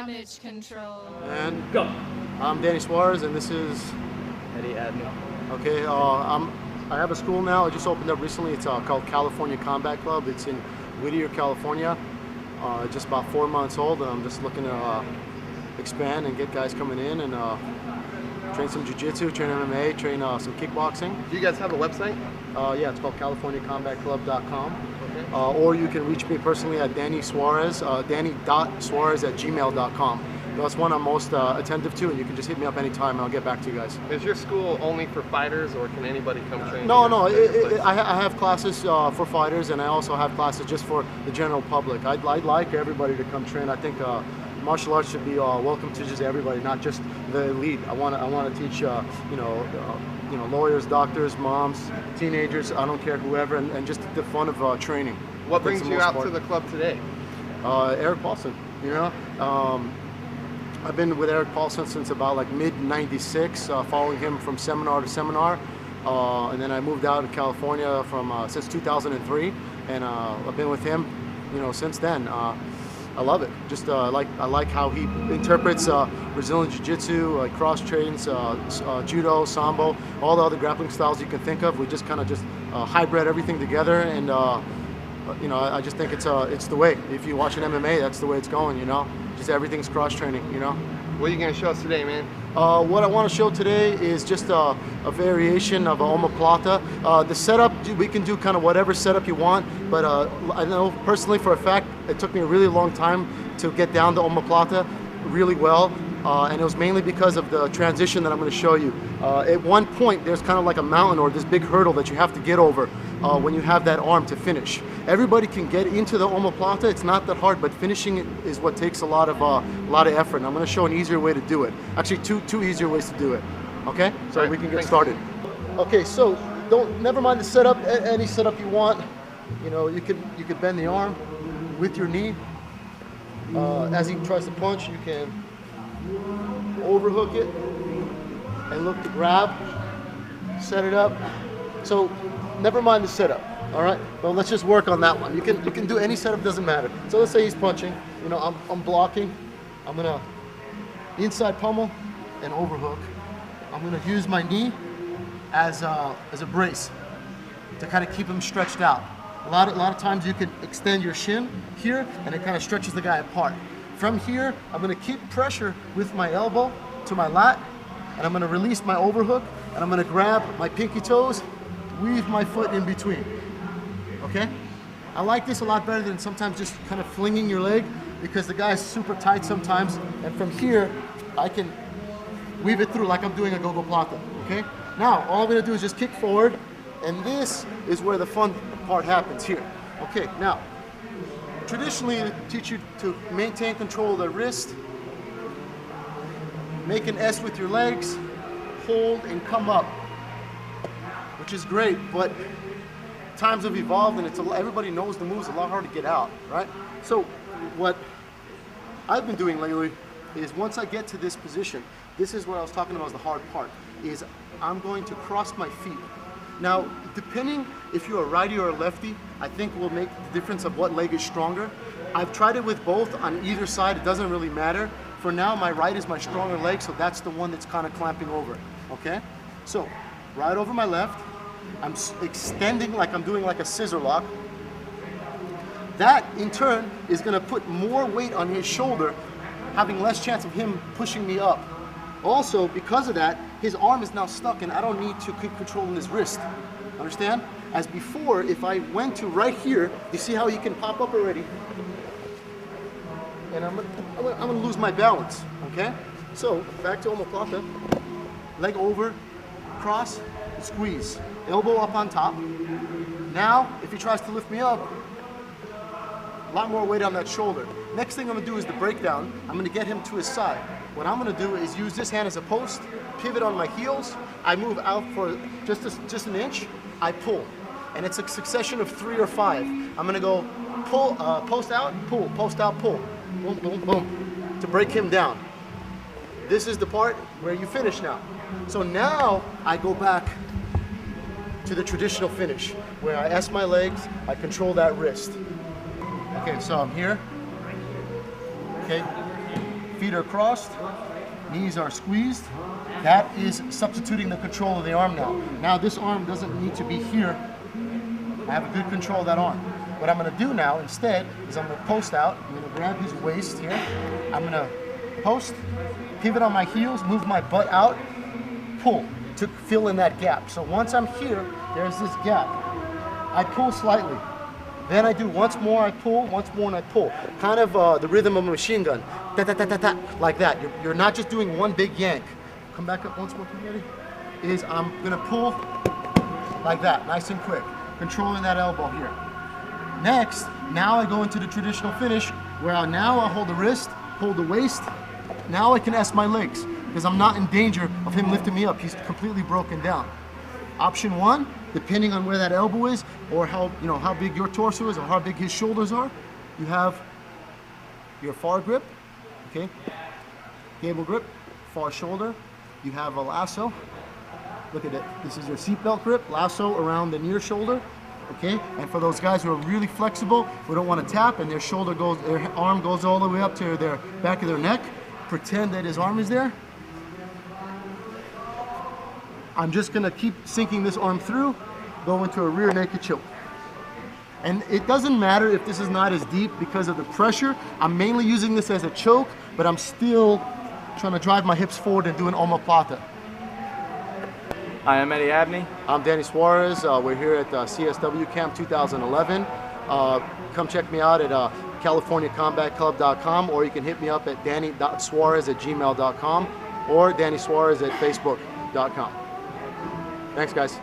Damage control. And go. I'm Danny Suarez, and this is Eddie Admin. okay. I have a school now. It just opened up recently. It's called California Combat Club. It's in Whittier, California. Just about 4 months old, and I'm just looking to expand and get guys coming in and train some jiu-jitsu, train MMA, train some kickboxing. Do you guys have a website? Yeah, it's called CaliforniaCombatClub.com. Okay. Or you can reach me personally at Danny Suarez, Danny.Suarez@gmail.com. That's one I'm most attentive to, and you can just hit me up anytime and I'll get back to you guys. Is your school only for fighters, or can anybody come train? No, I have classes for fighters, and I also have classes just for the general public. I'd like everybody to come train. I think martial arts should be welcome to just everybody, not just the elite. I want to teach lawyers, doctors, moms, teenagers. I don't care, whoever, and just the fun of training. What brings you out to the club today? Eric Paulson. I've been with Eric Paulson since about like mid-96, following him from seminar to seminar. And then I moved out to California since 2003, and I've been with him, since then. I love it. Just I like how he interprets Brazilian Jiu-jitsu, cross trains, judo, sambo, all the other grappling styles you can think of. We just kind of hybrid everything together, and I just think it's the way. If you watch an MMA, that's the way it's going. Just everything's cross training. What are you going to show us today, man? What I want to show today is just a variation of Omo Plata. The setup, we can do kind of whatever setup you want, but I know personally for a fact, it took me a really long time to get down to Omo Plata really well, and it was mainly because of the transition that I'm going to show you. At one point, there's kind of like a mountain or this big hurdle that you have to get over when you have that arm to finish. Everybody can get into the Omo Plata. It's not that hard, but finishing it is what takes a lot of effort. And I'm going to show an easier way to do it. Actually, two easier ways to do it. Okay, so we can get started. Okay, so never mind the setup. Any setup you want. You could bend the arm with your knee. As he tries to punch, you can overhook it and look to grab, set it up. So never mind the setup. All right, well, let's just work on that one. You can do any setup, doesn't matter. So let's say he's punching. I'm blocking. I'm gonna inside pummel and overhook. I'm gonna use my knee as a brace to kind of keep him stretched out. A lot of times you can extend your shin here, and it kind of stretches the guy apart. From here, I'm gonna keep pressure with my elbow to my lat, and I'm gonna release my overhook, and I'm gonna grab my pinky toes, weave my foot in between. Okay? I like this a lot better than sometimes just kind of flinging your leg, because the guy's super tight sometimes, and from here, I can weave it through like I'm doing a go-go plata, okay? Now, all I'm gonna do is just kick forward, and this is where the fun part happens here. Okay, now, traditionally, they teach you to maintain control of the wrist, make an S with your legs, hold and come up, which is great, but times have evolved, and everybody knows the moves, a lot harder to get out, right? So what I've been doing lately is once I get to this position, this is what I was talking about as the hard part, is I'm going to cross my feet. Now, depending if you're a righty or a lefty, I think will make the difference of what leg is stronger. I've tried it with both on either side, it doesn't really matter. For now, my right is my stronger leg, so that's the one that's kind of clamping over, okay? So, right over my left, I'm extending like I'm doing like a scissor lock. That, in turn, is gonna put more weight on his shoulder, having less chance of him pushing me up. Also, because of that, his arm is now stuck, and I don't need to keep controlling his wrist. Understand? As before, if I went to right here, you see how he can pop up already? And I'm gonna lose my balance, okay? So, back to Omo Plata. Leg over, cross, squeeze. Elbow up on top. Now, if he tries to lift me up, a lot more weight on that shoulder. Next thing I'm gonna do is the breakdown. I'm gonna get him to his side. What I'm gonna do is use this hand as a post, pivot on my heels. I move out for just an inch, I pull. And it's a succession of 3 or 5. I'm gonna go pull, post out, pull, post out, pull. Boom, boom, boom, to break him down. This is the part where you finish now. So now I go back to the traditional finish, where I S my legs, I control that wrist. Okay, so I'm here. Okay, Feet are crossed, knees are squeezed. That is substituting the control of the arm now. Now this arm doesn't need to be here. I have a good control of that arm. What I'm gonna do now instead is I'm gonna post out. I'm gonna grab his waist here. I'm gonna post, pivot on my heels, move my butt out, pull to fill in that gap. So once I'm here, there's this gap. I pull slightly. Then I do once more, I pull, once more, and I pull. Kind of the rhythm of a machine gun. Da, da, da, da, da, like that. You're not just doing one big yank. Come back up once more, ready? I'm gonna pull like that, nice and quick. Controlling that elbow here. Next, now I go into the traditional finish where I'll hold the wrist, hold the waist. Now I can S my legs because I'm not in danger of him lifting me up. He's completely broken down. Option one, depending on where that elbow is or how big your torso is or how big his shoulders are, you have your far grip, okay? Cable grip, far shoulder. You have a lasso. Look at it. This is your seatbelt grip, lasso around the near shoulder, okay? And for those guys who are really flexible, who don't want to tap, and their arm goes all the way up to their back of their neck, pretend that his arm is there. I'm just gonna keep sinking this arm through, go into a rear naked choke. And it doesn't matter if this is not as deep because of the pressure. I'm mainly using this as a choke, but I'm still trying to drive my hips forward and do an Omo Plata. Hi, I'm Eddie Abney. I'm Danny Suarez. We're here at CSW Camp 2011. Come check me out at CaliforniaCombatClub.com, or you can hit me up at danny.suarez@gmail.com or Danny Suarez at Facebook.com. Thanks, guys.